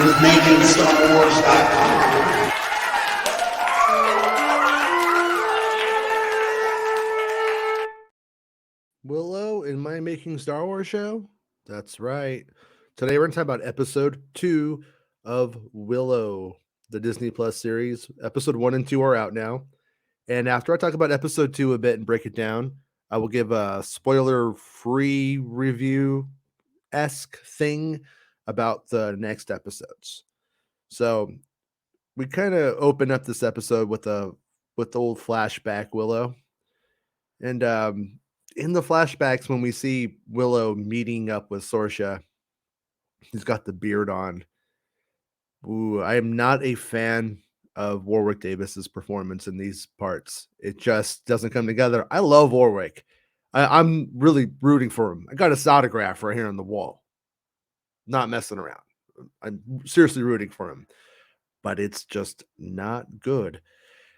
with MakingStarWars.net. Willow in my Making Star Wars show? That's right. Today we're going to talk about episode 2 of Willow, the Disney Plus series. Episode 1 and 2 are out now. And after I talk about episode 2 a bit and break it down, I will give a spoiler-free review-esque thing about the next episodes. So we kind of open up this episode with the old flashback Willow. And in the flashbacks, when we see Willow meeting up with Sorcia, he's got the beard on. Ooh, I am not a fan of Warwick Davis's performance in these parts. It just doesn't come together. I love Warwick. I'm really rooting for him. I got his autograph right here on the wall. Not messing around. I'm seriously rooting for him, but it's just not good.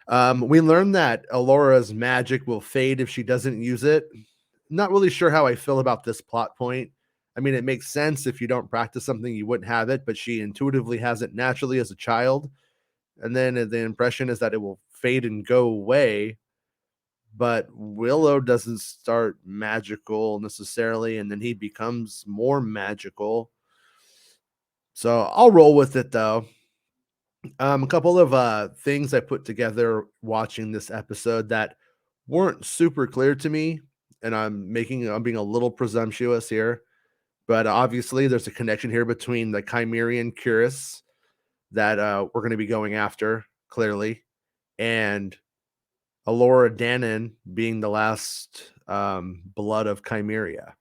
We learned that Alora'S magic will fade if she doesn't use it. Not really sure how I feel about this plot point. I mean, it makes sense if you don't practice something, you wouldn't have it, but she intuitively has it naturally as a child. And then the impression is that it will fade and go away. But Willow doesn't start magical necessarily, and then he becomes more magical. So I'll roll with it though. A couple of things I put together watching this episode that weren't super clear to me, and I'm being a little presumptuous here, but obviously there's a connection here between the Chimerian Curus that we're going to be going after clearly, and Alora Dannon being the last blood of Chimeria.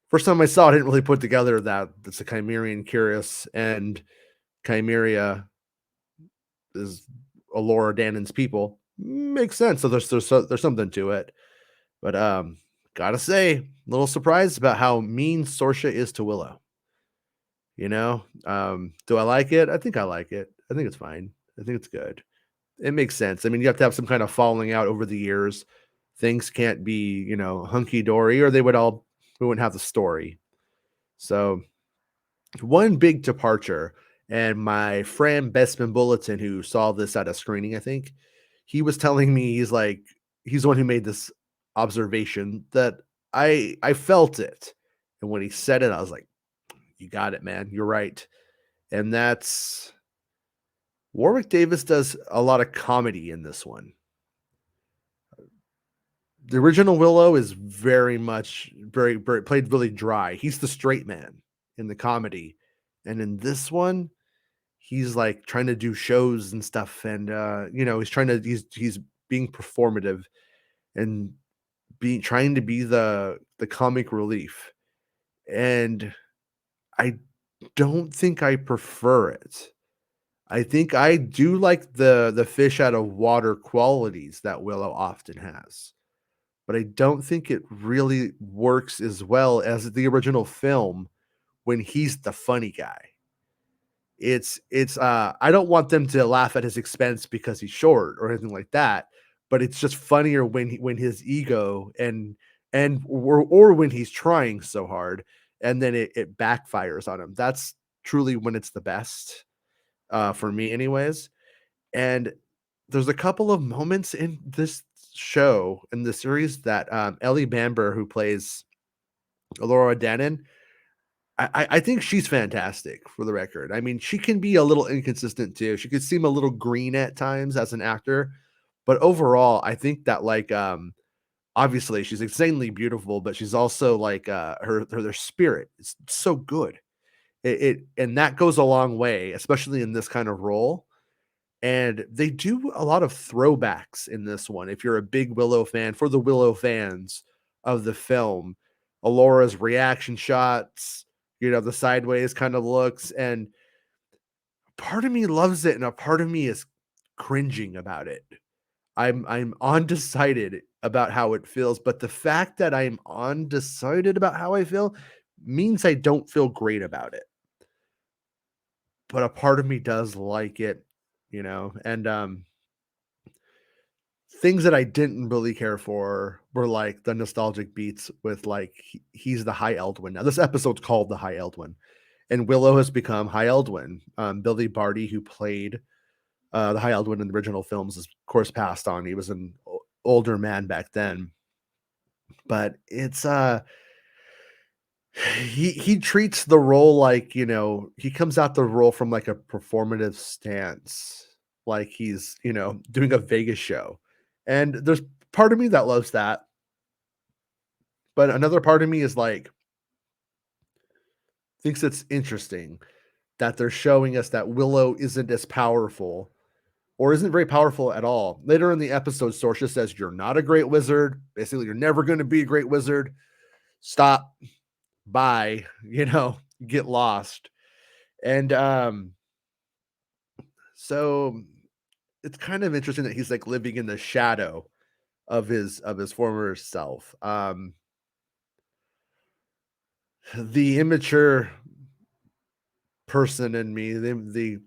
First time I saw it, I didn't really put together that it's a Chimerian Curus and Chimeria is Alora Dannon's people. Makes sense. So there's something to it. But gotta say, a little surprised about how mean Sorcia is to Willow. You know, do I like it? I think I like it. I think it's fine. I think it's good. It makes sense. I mean, you have to have some kind of falling out over the years. Things can't be, hunky dory, or we wouldn't have the story. So one big departure, and my friend Bestman Bulletin, who saw this at a screening, I think, he was telling me he's the one who made this observation that I felt it. And when he said it, I was like, you got it, man. You're right. And that's Warwick Davis does a lot of comedy in this one. The original Willow is very played really dry. He's the straight man in the comedy. And in this one, he's like trying to do shows and stuff. And, he's being performative and trying to be the comic relief. And I don't think I prefer it. I think I do like the fish out of water qualities that Willow often has, but I don't think it really works as well as the original film when he's the funny guy. It's I don't want them to laugh at his expense because he's short or anything like that, but it's just funnier when his ego or when he's trying so hard and then it backfires on him. That's truly when it's the best, for me anyways. And there's a couple of moments in this show, in the series, that Ellie Bamber, who plays Alora Dannon, I think she's fantastic, for the record. I mean, she can be a little inconsistent too. She could seem a little green at times as an actor, but overall, I think that obviously she's insanely beautiful, but she's also her spirit is so good. And that goes a long way, especially in this kind of role. And they do a lot of throwbacks in this one. If you're a big Willow fan, for the Willow fans of the film, Alora's reaction shots, the sideways kind of looks, and part of me loves it and a part of me is cringing about it. I'm undecided about how it feels, but the fact that I'm undecided about how I feel means I don't feel great about it. But a part of me does like it, and things that I didn't really care for were like the nostalgic beats with he's the High Eldwin. Now this episode's called the High Eldwin, and Willow has become High Eldwin. Billy Barty, who played the High Eldwin in the original films, is of course passed on. He was an older man back then, but it's he treats the role like, you know, he comes out the role from like a performative stance, like he's, you know, doing a Vegas show. And there's part of me that loves that, but another part of me is like thinks it's interesting that they're showing us that Willow isn't as powerful or isn't very powerful at all. Later in the episode, Sorcia says, "You're not a great wizard. Basically, you're never going to be a great wizard. Stop. Bye. You know, get lost." And so it's kind of interesting that he's like living in the shadow of his former self. The immature person in me, the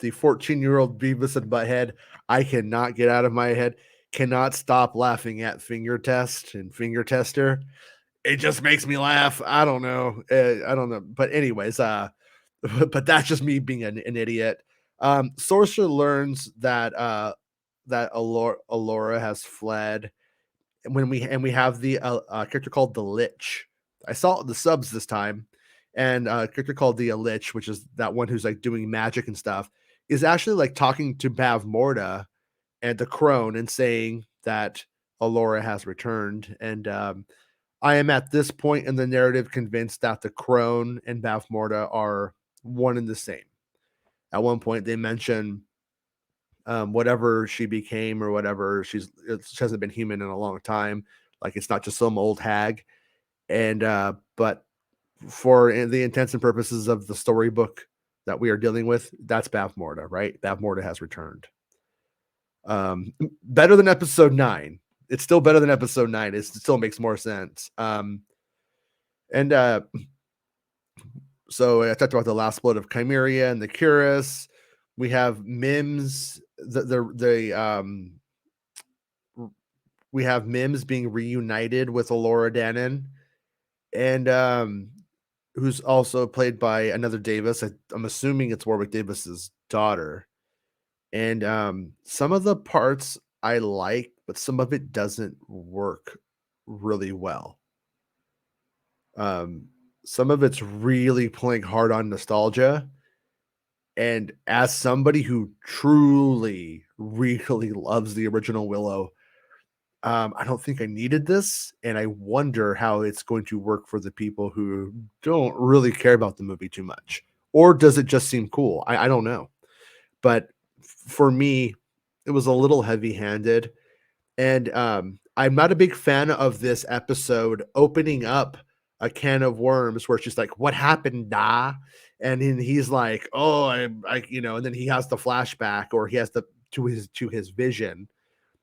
14-year-old Beavis and Butthead, I cannot get out of my head, cannot stop laughing at Finger Test and Finger Tester. It just makes me laugh. I don't know. I don't know. But anyways, but that's just me being an idiot. Sorcerer learns that that Alora has fled, and we have the character called the Lich. I saw the subs this time, and a character called the Lich, which is that one who's like doing magic and stuff, is actually like talking to Bavmorda and the crone and saying that Alora has returned. And I am at this point in the narrative convinced that the crone and Bavmorda are one and the same. At one point, they mention whatever she became or whatever, she hasn't been human in a long time. Like it's not just some old hag. And but for the intents and purposes of the storybook that we are dealing with, that's Bavmorda, right? Bavmorda has returned. Better than episode 9. It's still better than episode 9. It still makes more sense. And so I talked about the last blood of Chimeria and the Curus. We have Mims, we have Mims being reunited with Alora Dannon, and who's also played by another Davis. I'm assuming it's Warwick Davis's daughter. And some of the parts I like, but some of it doesn't work really well. Some of it's really playing hard on nostalgia. And as somebody who truly, really loves the original Willow, I don't think I needed this. And I wonder how it's going to work for the people who don't really care about the movie too much. Or does it just seem cool? I don't know. But for me, it was a little heavy handed. And I'm not a big fan of this episode opening up a can of worms where she's like, "What happened, da?" And then he's like, "Oh, you know," and then he has the flashback or he has the to his vision,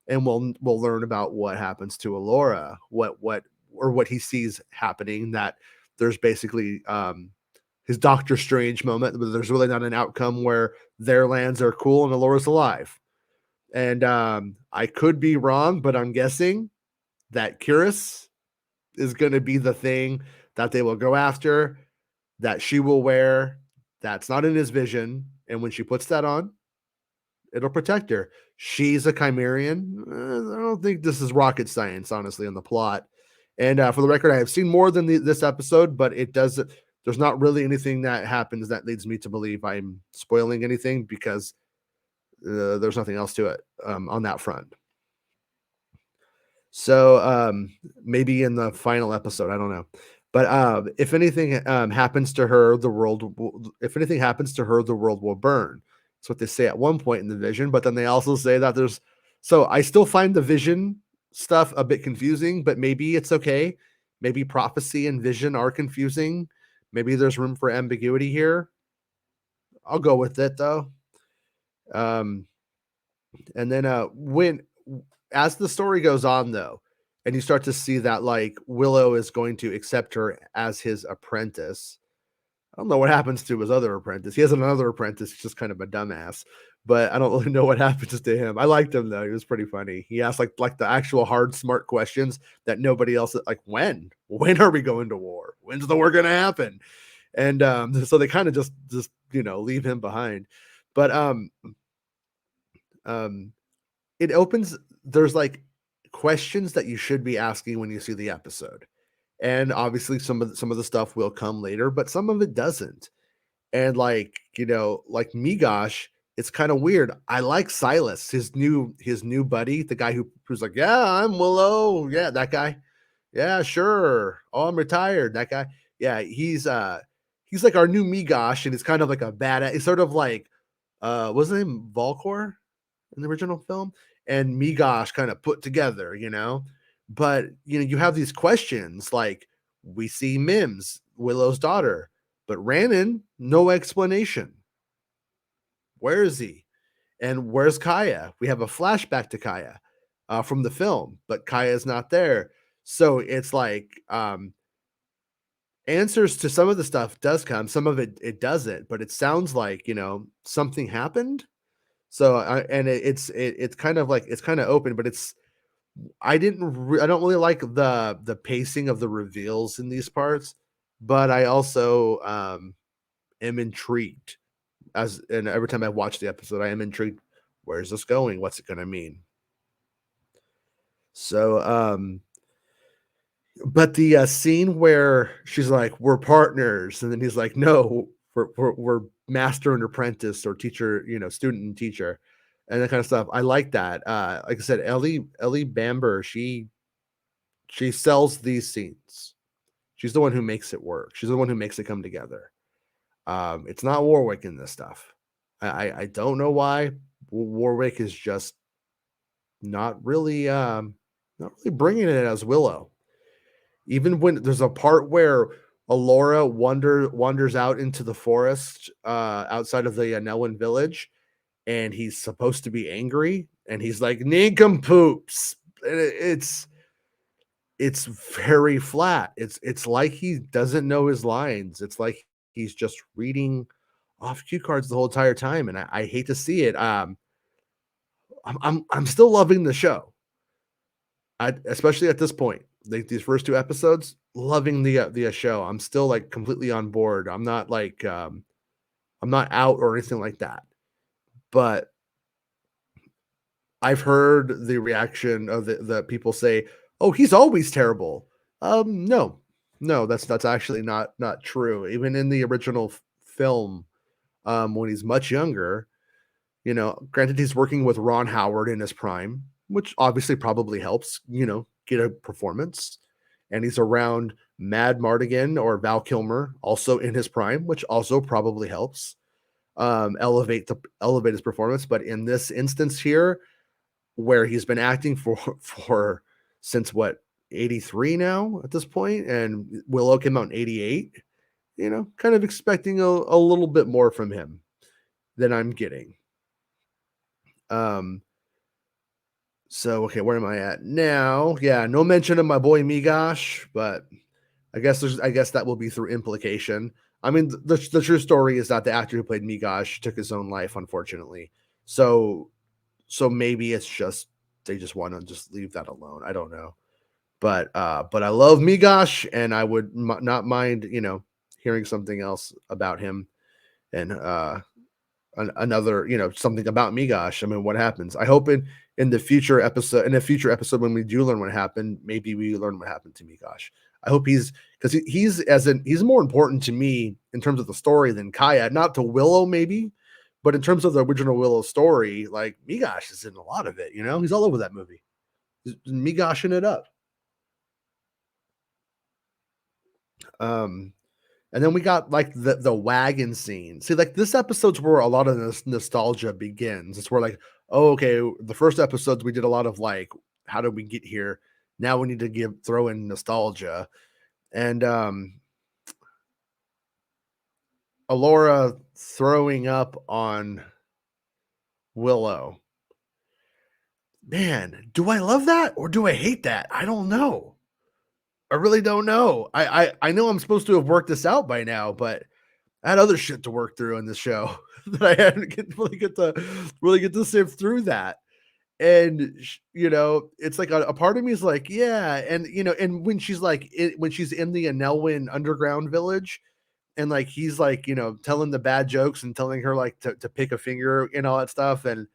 and we'll learn about what happens to Alora, what he sees happening. That there's basically his Doctor Strange moment, but there's really not an outcome where their lands are cool and Alora's alive. And I could be wrong, but I'm guessing that Curus is going to be the thing that they will go after, that she will wear, that's not in his vision. And when she puts that on, it'll protect her. She's a Chimerian. I don't think this is rocket science, honestly, on the plot. And for the record, I have seen more than this episode, but it doesn't. There's not really anything that happens that leads me to believe I'm spoiling anything because there's nothing else to it on that front. So maybe in the final episode, I don't know. But if anything happens to her, if anything happens to her, the world will burn. That's what they say at one point in the vision. But then they also say that there's. So I still find the vision stuff a bit confusing, but maybe it's okay. Maybe prophecy and vision are confusing. Maybe there's room for ambiguity here. I'll go with it though. Um, and then when as the story goes on though, and you start to see that like Willow is going to accept her as his apprentice. I don't know what happens to his other apprentice. He has another apprentice, he's just kind of a dumbass, but I don't really know what happens to him. I liked him though. He was pretty funny. He asked like the actual hard smart questions that nobody else like when are we going to war? When's the war gonna happen? And so they kind of just leave him behind. But um it opens there's like questions that you should be asking when you see the episode. And obviously some of the stuff will come later, but some of it doesn't. And like Migosh, it's kind of weird. I like Silas, his new buddy, the guy who's like, yeah, I'm Willow. Yeah, that guy. Yeah, sure. Oh, I'm retired. That guy. Yeah, he's like our new Migosh, and he's kind of like a badass. He's sort of like what's his name? Volcor in the original film, and Migosh kind of put together. But you have these questions like we see Mims, Willow's daughter, but Rannon, no explanation. Where is he? And where's Kaya? We have a flashback to Kaya from the film, but Kaya's not there. So it's like answers to some of the stuff does come, some of it doesn't, but it sounds like something happened. So and it's kind of like it's kind of open, but I don't really like the pacing of the reveals in these parts, but I also am intrigued and every time I watch the episode, I am intrigued. Where's this going? What's it gonna mean? So but the scene where she's like, "We're partners," and then he's like, "No, we're master and apprentice, or teacher, student and teacher," and that kind of stuff. I like that. Like I said, Ellie Bamber, she sells these scenes. She's the one who makes it work. She's the one who makes it come together. It's not Warwick in this stuff. I don't know why. Warwick is just not really bringing it as Willow. Even when there's a part where Alora wanders out into the forest outside of the Nelwyn village, and he's supposed to be angry, and he's like nincompoops. It's very flat. It's like he doesn't know his lines. It's like he's just reading off cue cards the whole entire time, and I hate to see it. I'm still loving the show. Especially at this point, like these first two episodes, loving the show. I'm still like completely on board. I'm not out or anything like that. But I've heard the reaction of the people say, "Oh, he's always terrible." No, no, that's actually not true. Even in the original film, when he's much younger, granted he's working with Ron Howard in his prime, which obviously probably helps, get a performance. And he's around Mad Mardigan or Val Kilmer, also in his prime, which also probably helps elevate his performance. But in this instance here, where he's been acting for since what 83 now at this point, and Willow came out in 88, kind of expecting a little bit more from him than I'm getting. Um, so okay, where am I at now? Yeah, no mention of my boy Migosh, but I guess that will be through implication. I mean, the true story is that the actor who played Migosh took his own life, unfortunately. So maybe it's just they just want to just leave that alone. I don't know, but I love Migosh, and I would not mind hearing something else about him and another something about Migosh. I mean, what happens? I hope in a future episode when we do learn what happened, maybe we learn what happened to Migosh. I hope because he's more important to me in terms of the story than Kaya, not to Willow maybe, but in terms of the original Willow story, like Migosh is in a lot of it. He's all over that movie. He's Migoshing it up. Um, And then we got like the wagon scene. See, like this episode's where a lot of this nostalgia begins. It's where like, oh, okay, the first episodes we did a lot of like, how did we get here? Now we need to throw in nostalgia. And Alora throwing up on Willow. Man, do I love that or do I hate that? I don't know. I really don't know. I know I'm supposed to have worked this out by now, but I had other shit to work through in the show that I hadn't really get to sift through that. And it's like a part of me is like, yeah, and and when she's like when she's in the Anelwyn underground village, and like he's like, telling the bad jokes and telling her like to pick a finger and all that stuff, and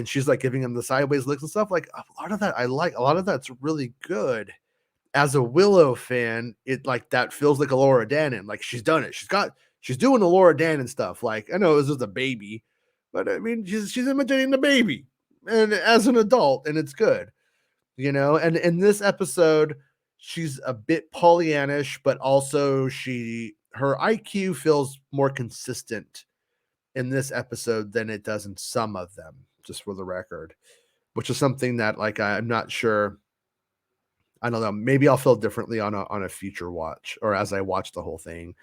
she's like giving him the sideways looks and stuff. Like a lot of that I like. A lot of that's really good. As a Willow fan, it like that feels like Alora Dannon. Like she's done it. She's doing Alora Dannon stuff. Like I know it was just a baby, but I mean she's imitating the baby and as an adult, and it's good. And in this episode, she's a bit Pollyannish, but also her IQ feels more consistent in this episode than it does in some of them, just for the record, which is something that like I'm not sure. I don't know. Maybe I'll feel differently on a future watch or as I watch the whole thing.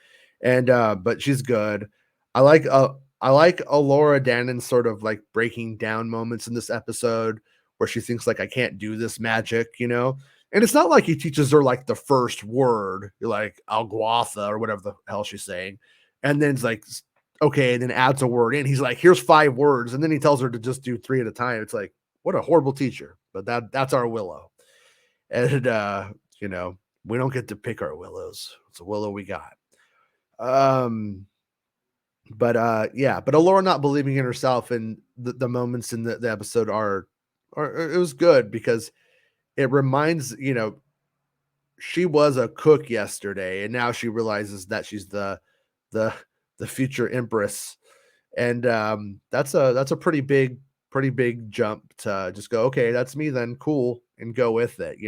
And but she's good. I like I like Alora Dannon's sort of like breaking down moments in this episode where she thinks like I can't do this magic. And it's not like he teaches her like the first word, like Alguatha or whatever the hell she's saying. And then it's like okay, and then adds a word in. He's like, here's 5 words, and then he tells her to just do 3 at a time. It's like, what a horrible teacher. But that's our Willow. And you know, we don't get to pick our willows. It's a willow we got. Um, but Alora not believing in herself and the moments in the episode are it was good because it reminds, she was a cook yesterday and now she realizes that she's the the future empress. And that's a pretty big jump to just go, okay, that's me then, cool, and go with it.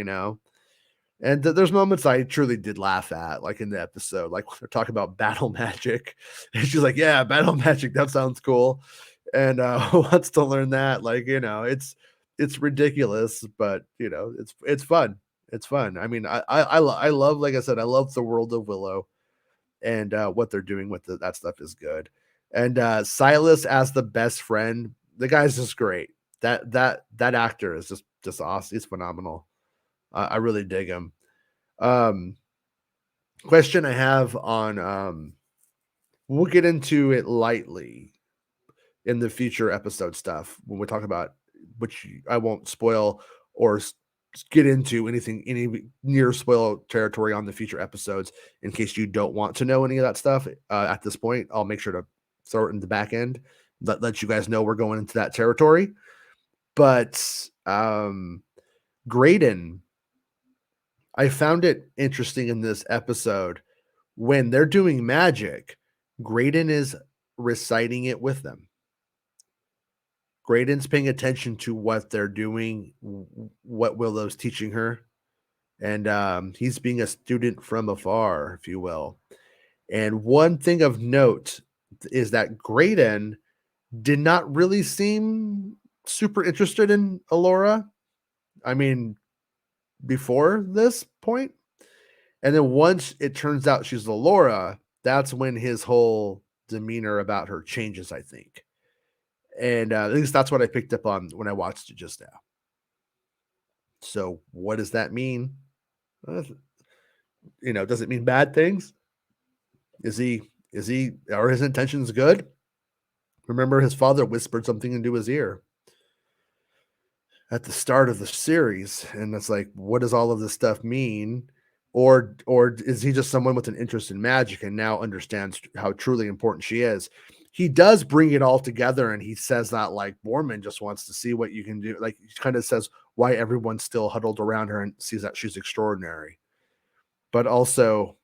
And there's moments I truly did laugh at, like in the episode, like they're talking about battle magic, and she's like, "Yeah, battle magic, that sounds cool," and who wants to learn that? Like, it's ridiculous, but it's fun. It's fun. I mean, I love, like I said, I love the world of Willow, and what they're doing with that stuff is good. And Silas as the best friend, the guy's just great. That actor is just awesome. He's phenomenal. I really dig him. Um, Question I have on we'll get into it lightly in the future episode stuff when we talk about, which I won't spoil or get into any near spoil territory on the future episodes in case you don't want to know any of that stuff at this point. I'll make sure to throw it in the back end, let you guys know we're going into that territory. But Graydon, I found it interesting in this episode when they're doing magic, Graydon is reciting it with them. Graydon's paying attention to what they're doing, what Willow's teaching her, and he's being a student from afar, if you will. And one thing of note is that Graydon did not really seem super interested in Alora. I mean, before this point. And then once it turns out she's Alora, that's when his whole demeanor about her changes, I think. And at least that's what I picked up on when I watched it just now. So what does that mean? Does it mean bad things? Is he are his intentions good? Remember, his father whispered something into his ear at the start of the series, and it's like, what does all of this stuff mean? Or is he just someone with an interest in magic and now understands how truly important she is? He does bring it all together, and he says that like Borman just wants to see what you can do. Like he kind of says why everyone's still huddled around her and sees that she's extraordinary. But also,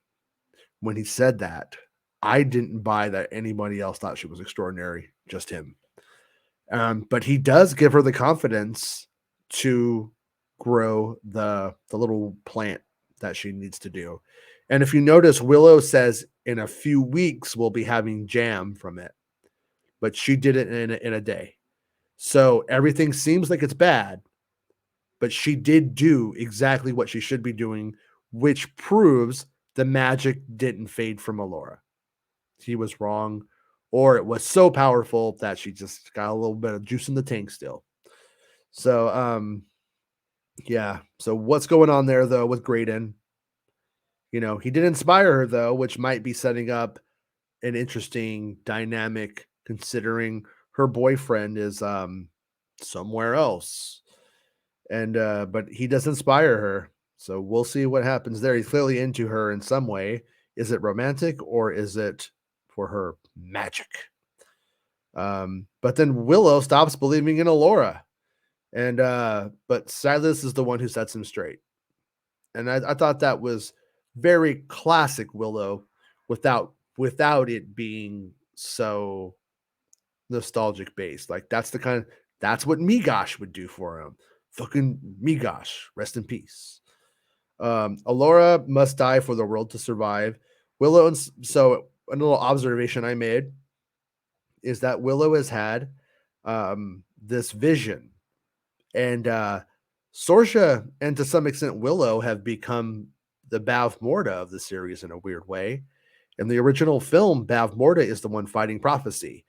when he said that, I didn't buy that anybody else thought she was extraordinary, just him. But he does give her the confidence to grow the little plant that she needs to do. And if you notice, Willow says in a few weeks we'll be having jam from it, but she did it in a day. So everything seems like it's bad, but she did do exactly what she should be doing, which proves the magic didn't fade from Alora. He was wrong, or it was so powerful that she just got a little bit of juice in the tank still. So yeah. So what's going on there though with Graydon? He did inspire her though, which might be setting up an interesting dynamic considering her boyfriend is somewhere else. And but he does inspire her. So we'll see what happens there. He's clearly into her in some way. Is it romantic or is it for her magic? But then Willow stops believing in Alora, and but Silas is the one who sets him straight. And I thought that was very classic Willow, without it being so nostalgic based. Like that's what Migosh would do for him. Fucking Migosh, rest in peace. Alora must die for the world to survive. Willow, and so a little observation I made is that Willow has had this vision, and Sorcia and to some extent Willow have become the Bavmorda of the series in a weird way. In the original film, Bavmorda is the one fighting prophecy.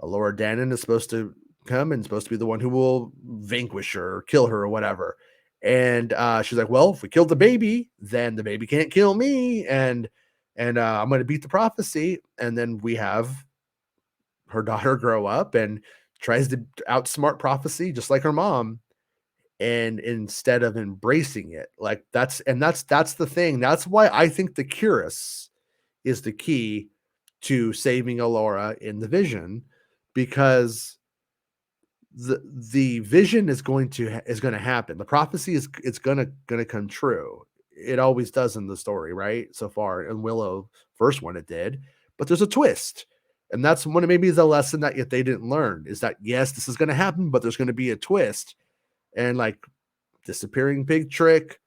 Alora Dannon is supposed to come and supposed to be the one who will vanquish her or kill her or whatever. And she's like, well, if we kill the baby, then the baby can't kill me. And I'm going to beat the prophecy. And then we have her daughter grow up and tries to outsmart prophecy just like her mom. And instead of embracing it, like that's the thing. That's why I think the Curus is the key to saving Alora in the vision, because the vision is going to happen. The prophecy is going to come true. It always does in the story, right? So far in Willow first one it did, but there's a twist. And that's one of maybe the lesson that yet they didn't learn is that yes, this is going to happen, but there's going to be a twist. And like disappearing pig trick,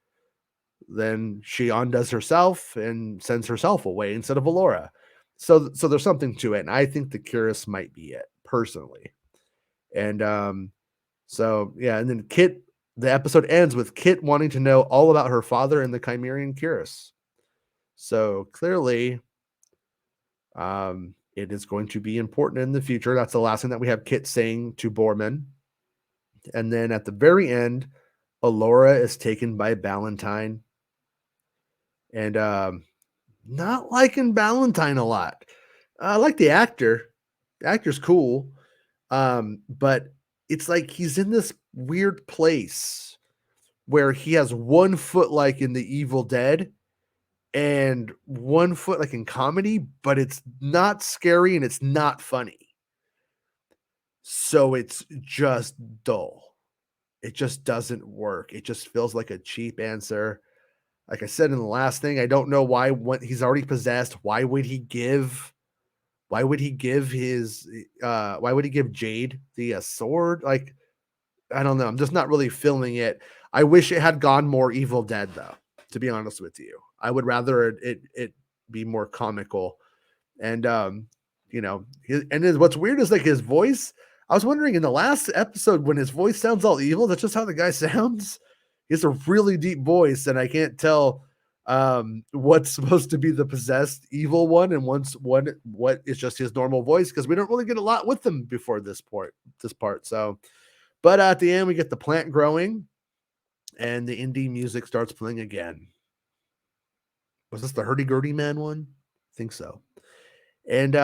then she undoes herself and sends herself away instead of Alora. So there's something to it, and I think the Curus might be it personally. And so yeah, and then Kit, the episode ends with Kit wanting to know all about her father and the Chimerian Curus. So clearly, it is going to be important in the future. That's the last thing that we have Kit saying to Borman. And then at the very end, Alora is taken by Ballantyne. And not liking Ballantyne a lot. I like the actor. The actor's cool. But it's like he's in this weird place where he has 1 foot like in the Evil Dead and 1 foot like in comedy, but it's not scary and it's not funny. So it's just dull. It just doesn't work. It just feels like a cheap answer. Like I said in the last thing, I don't know why when he's already possessed. Why would he give Jade the sword? Like, I don't know. I'm just not really feeling it. I wish it had gone more Evil Dead though, to be honest with you. I would rather it be more comical. And what's weird is like his voice. I was wondering in the last episode when his voice sounds all evil, that's just how the guy sounds. He has a really deep voice, and I can't tell what's supposed to be the possessed evil one and what is just his normal voice, because we don't really get a lot with him before this part. So, but at the end we get the plant growing, and the indie music starts playing again. Was this the hurdy-gurdy man one? I think so. And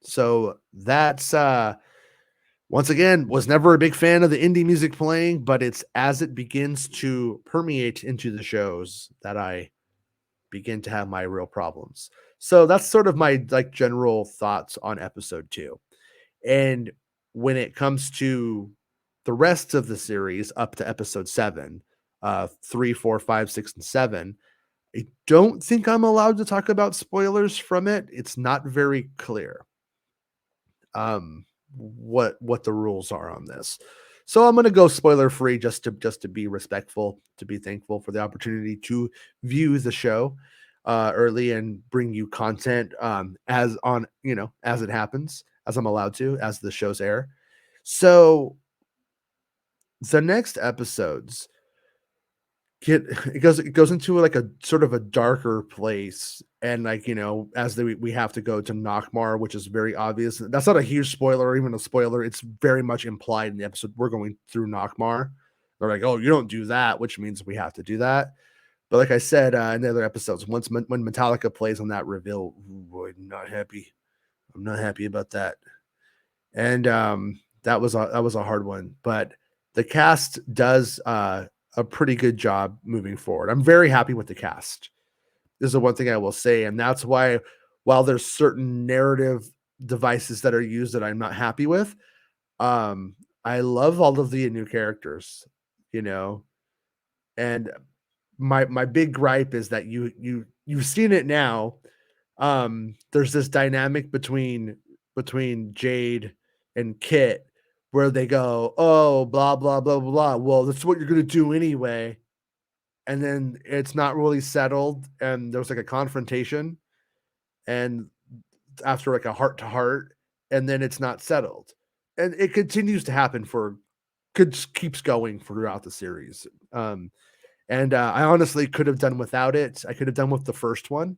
so that's once again, was never a big fan of the indie music playing, but it's as it begins to permeate into the shows that I begin to have my real problems. So that's sort of my like general thoughts on episode 2. And when it comes to the rest of the series up to episode 7, 3, 4, 5, 6, and 7, I don't think I'm allowed to talk about spoilers from it. It's not very clear what the rules are on this. So I'm going to go spoiler free just to be respectful, to be thankful for the opportunity to view the show early and bring you content as it happens, as I'm allowed to, as the shows air. So the next episodes it goes into like a sort of a darker place, and like as we have to go to Nockmaar, which is very obvious. That's not a huge spoiler or even a spoiler. It's very much implied in the episode. We're going through Nockmaar. They're like, oh, you don't do that, which means we have to do that. But like I said in the other episodes, when Metallica plays on that reveal, I'm not happy. I'm not happy about that. And that was a hard one, but the cast does a pretty good job moving forward. I'm very happy with the cast. is the one thing I will say, and that's why, while there's certain narrative devices that are used that I'm not happy with, um, I love all of the new characters, you know, and my big gripe is that you've seen it now. There's this dynamic between Jade and Kit where they go, "Oh, blah blah blah blah blah. Well, that's what you're gonna do anyway." And then it's not really settled, and there's like a confrontation, and after like a heart to heart, and then it's not settled, and it continues to happen for could keeps going throughout the series. And I honestly could have done without it. I could have done with the first one,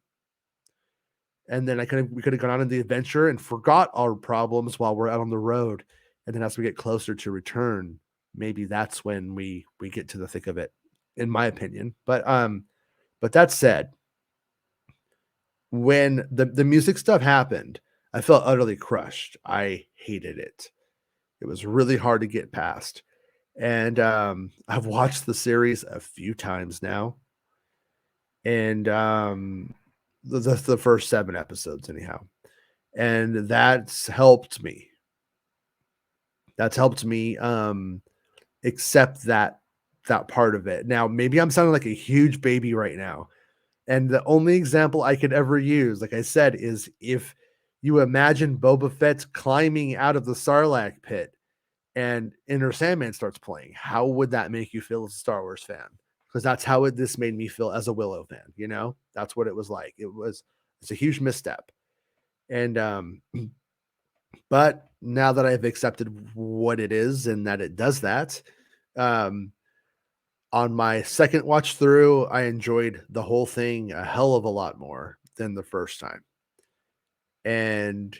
and then we could have gone on in the adventure and forgot our problems while we're out on the road. And then as we get closer to return, maybe that's when we get to the thick of it, in my opinion. But that said, when the music stuff happened, I felt utterly crushed. I hated it. It was really hard to get past. And I've watched the series a few times now, and the first 7 episodes anyhow. And that's helped me accept that part of it. Now maybe I'm sounding like a huge baby right now, and the only example I could ever use, like I said, is if you imagine Boba Fett climbing out of the Sarlacc pit and Enter Sandman starts playing, how would that make you feel as a Star Wars fan? Because that's how this made me feel as a Willow fan. That's what it was like. It's a huge misstep. And but now that I've accepted what it is and that it does that, um, on my second watch through, I enjoyed the whole thing a hell of a lot more than the first time. And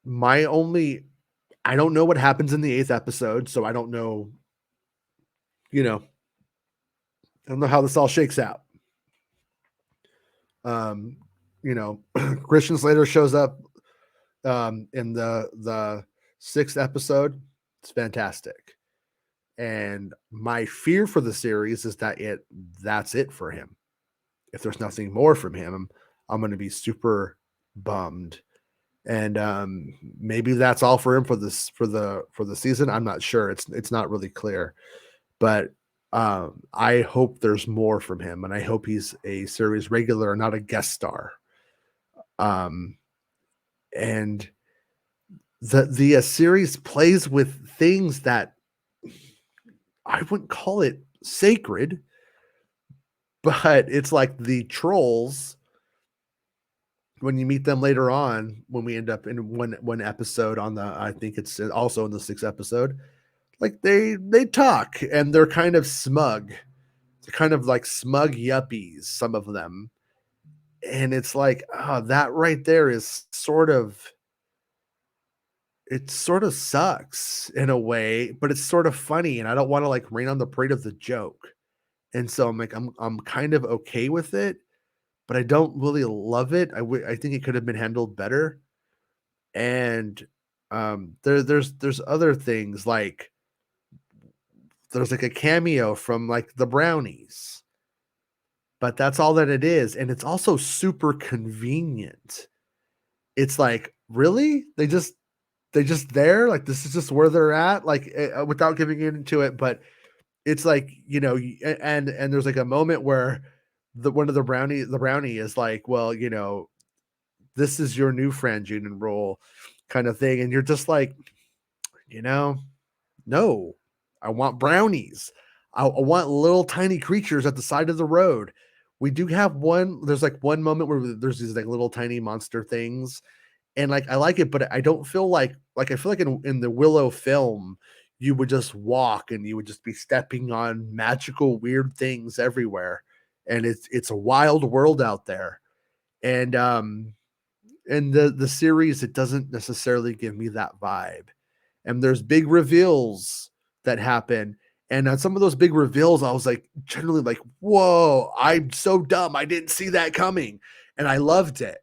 my only I don't know what happens in the 8th episode, so I don't know, you know, I don't know how this all shakes out. Um, Christian Slater shows up in the 6th episode. It's fantastic. And my fear for the series is that that's it for him. If there's nothing more from him, I'm going to be super bummed. And maybe that's all for him for the season. I'm not sure. It's not really clear, but I hope there's more from him, and I hope he's a series regular, not a guest star. Um, and the series plays with things that I wouldn't call it sacred, but it's like the trolls when you meet them later on, when we end up in one episode on I think it's also in the 6th episode, like they talk and they're kind of smug. They're kind of like smug yuppies, some of them. And it's like, oh, that right there is it sort of sucks in a way, but it's sort of funny, and I don't want to like rain on the parade of the joke. And so I'm kind of okay with it, but I don't really love it. I think it could have been handled better. And there's other things, like there's like a cameo from like the Brownies, but that's all that it is, and it's also super convenient. It's like, really? They just there? Like, this is just where they're at? Like, without giving into it, but it's like, and there's like a moment where one of the brownie is like, well, this is your new friend, June role, kind of thing. And you're just like, you know, no, I want brownies. I want little tiny creatures at the side of the road. We do have there's like one moment where there's these like little tiny monster things, and like I like it, but I don't feel like I feel like in the Willow film, you would just walk and you would just be stepping on magical weird things everywhere. And it's a wild world out there. And the series, it doesn't necessarily give me that vibe. And there's big reveals that happen. And on some of those big reveals, I was like, generally like, whoa, I'm so dumb. I didn't see that coming. And I loved it.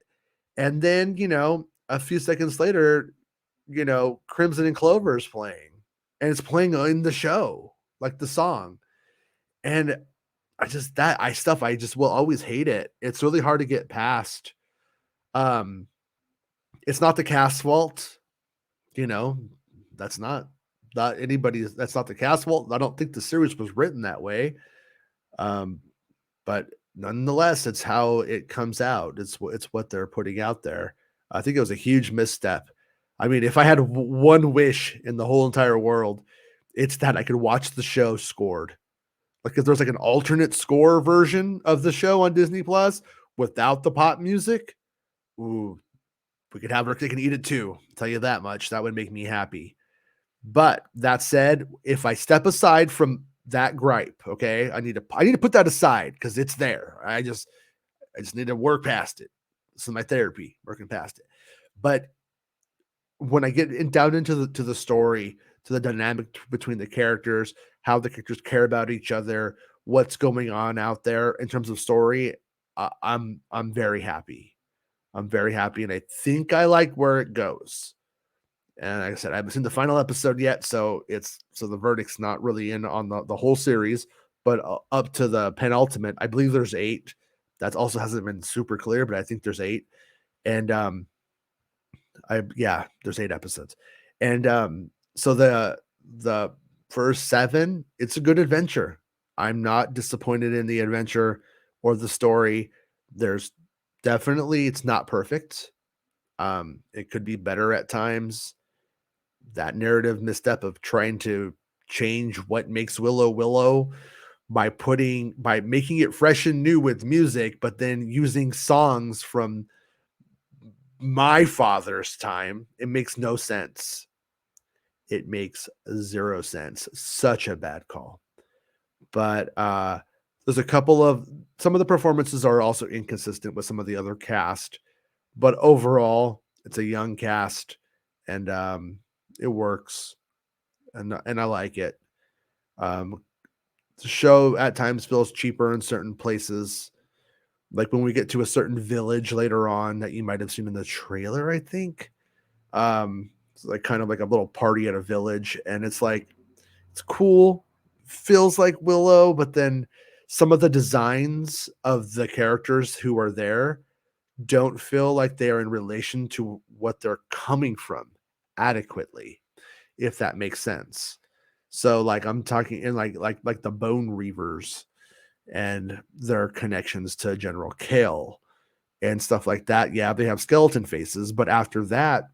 And then, a few seconds later, Crimson and Clover is playing. And it's playing in the show, like the song. And I just will always hate it. It's really hard to get past. Um, it's not the cast's fault, you know. That's not anybody's. That's not the cast's fault. I don't think the series was written that way. Um, but nonetheless, it's how it comes out. It's what they're putting out there. I think it was a huge misstep. I mean, if I had one wish in the whole entire world, it's that I could watch the show scored. Like if there's like an alternate score version of the show on Disney Plus without the pop music, ooh, we could have our cake and eat it too. I'll tell you that much. That would make me happy. But that said, if I step aside from that gripe, okay, I need to put that aside because it's there. I just need to work past it. This is my therapy, working past it. But when I get down into the story, to the dynamic between the characters, how the characters care about each other, what's going on out there in terms of story, I'm very happy. I'm very happy, and I think I like where it goes. And like I said, I haven't seen the final episode yet, so the verdict's not really in on the whole series, but up to the penultimate, I believe there's 8. That also hasn't been super clear, but I think there's 8. And there's 8 episodes. And so the first 7, it's a good adventure. I'm not disappointed in the adventure or the story. There's definitely, it's not perfect. It could be better at times. That narrative misstep of trying to change what makes Willow Willow by making it fresh and new with music, but then using songs from my father's time, it makes no sense. It makes 0 sense. Such a bad call. But there's some of the performances are also inconsistent with some of the other cast, but overall, it's a young cast, and it works, and I like it. Um, the show at times feels cheaper in certain places, like when we get to a certain village later on that you might have seen in the trailer, I think. It's like kind of like a little party at a village, and it's like it's cool, feels like Willow, but then some of the designs of the characters who are there don't feel like they are in relation to what they're coming from adequately, if that makes sense. So like I'm talking in like the Bone Reavers and their connections to General Kale and stuff like that. Yeah, they have skeleton faces, but after that,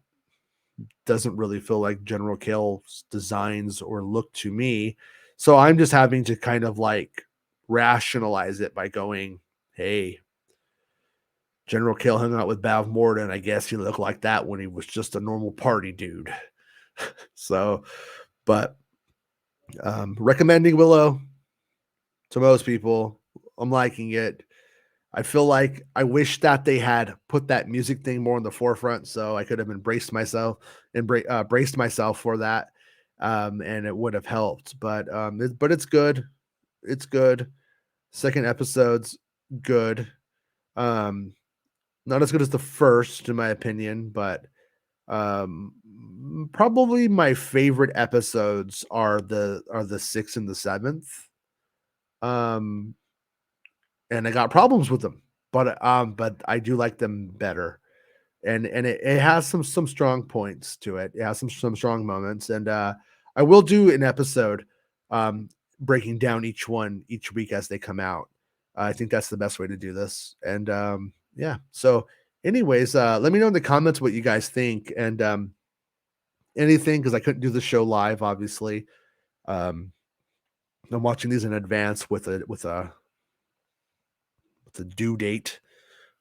doesn't really feel like General Kale's designs or look to me. So I'm just having to kind of like rationalize it by going, hey, General Kale hung out with Bav Morden. I guess he looked like that when he was just a normal party dude. So, but recommending Willow to most people. I'm liking it. I feel like I wish that they had put that music thing more in the forefront, so I could have braced myself for that, and it would have helped. But it's good. It's good. Second episode's good. Um, not as good as the first, in my opinion, but probably my favorite episodes are the 6th and the 7th. Um, and I got problems with them, but I do like them better. And it has some strong points to it. It has some strong moments, and I will do an episode breaking down each one each week as they come out. I think that's the best way to do this. And yeah. So, anyways, let me know in the comments what you guys think, and anything, because I couldn't do the show live, obviously. Um, I'm watching these in advance with a due date,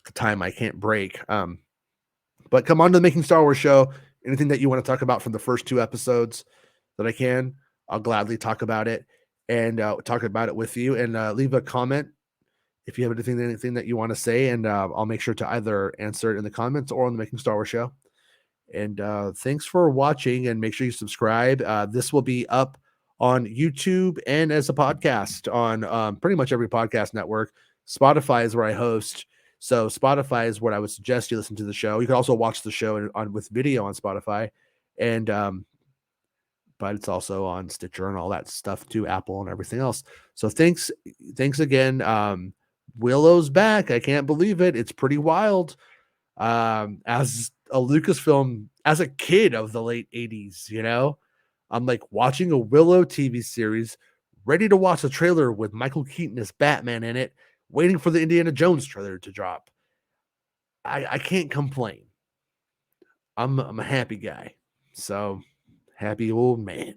the time I can't break. But come on to the Making Star Wars show. Anything that you want to talk about from the first 2 episodes that I can, I'll gladly talk about it and talk about it with you. And leave a comment if you have anything that you want to say, and I'll make sure to either answer it in the comments or on the Making Star Wars show. And thanks for watching, and make sure you subscribe. This will be up on YouTube and as a podcast on pretty much every podcast network. Spotify is where I host. So Spotify is what I would suggest you listen to the show. You can also watch the show with video on Spotify. And but it's also on Stitcher and all that stuff too, Apple and everything else. So thanks again. Willow's back. I can't believe it. It's pretty wild. As a Lucasfilm, as a kid of the late 80s, I'm like watching a Willow TV series, ready to watch a trailer with Michael Keaton as Batman in it, waiting for the Indiana Jones trailer to drop. I can't complain. I'm a happy guy. So happy old man.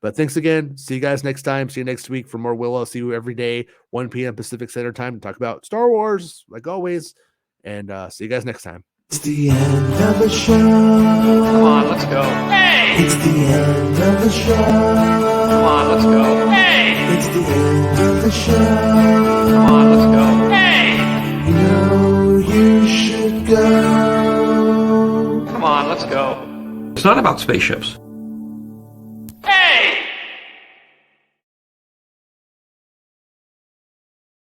But thanks again. See you guys next time. See you next week for more Willow. See you every day, 1 p.m. Pacific Standard Time, to talk about Star Wars, like always. And see you guys next time. It's the end of the show. Come on, let's go. Hey! It's the end of the show. Come on, let's go. Hey! It's the end of the show. Come on, let's go. Hey! You know you should go. Come on, let's go. It's not about spaceships.